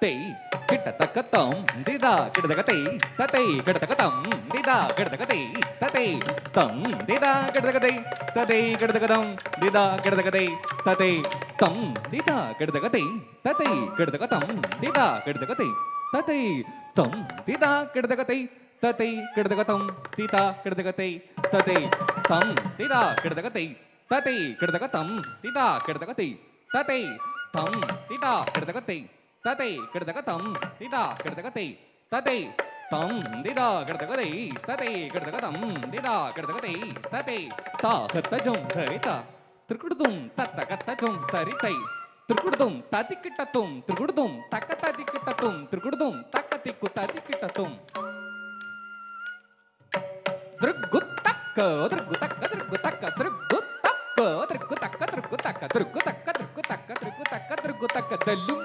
தத்தை கிட்டத்தக்கத்தம் திதா கிட்டத்தக்கத்தை தத்தை கிட்டத்தக்கத்தம் திதா கிட்டத்தக்கத்தை தத்தை தம் திதா கிட்டத்தக்கத்தை தத்தை கிட்டத்தக்கதம் திதா கிட்டத்தக்கத்தை தத்தை தம் திதா கிட்டத்தக்கத்தை தத்தை கிட்டத்தக்கதம் திதா கிட்டத்தக்கத்தை தத்தை தம் திதா கிட்டத்தக்கத்தை தத்தை கிட்டத்தக்கதம் திதா கிட்டத்தக்கத்தை தத்தை தம் திதா கிட்டத்தக்கத்தை தத்தை கிட்டத்தக்கதம் திதா கிட்டத்தக்கத்தை தத்தை தம் திதா கிட்டத்தக்கத்தை தத்தை கிட்டத்தக்கதம் திதா கிட்டத்தக்கத்தை தத்தை தம் திதா கிட்டத்தக்கதை தத்தை கிட்டத்தக்கதம் திதா கிட்டத்தக்கதை தத்தை தாகத்தஜம் தரிதா திருக்குடுதும் தத்தகத்தஜம் தரித்தை திருக்குடுதும் ததிக்கிட்டத்தும் திருக்குடுதும் தக்க ததிக்கிட்டத்தும் திருக்குடுதும் தக்கத்திக்கு ததிக்கிட்டத்தும் திருக்குத்தக்க திருக்குத்தக்க திருக்குத்தக்க திருக்குத்தக்க திருக்குத்தக்க திருக்குத்தக்க திருக்குத்தக்க திருக்குத்தக்க திருக்குத்தக்க திருக்குத்தக்க திருக்குத்தக்க தெல்லு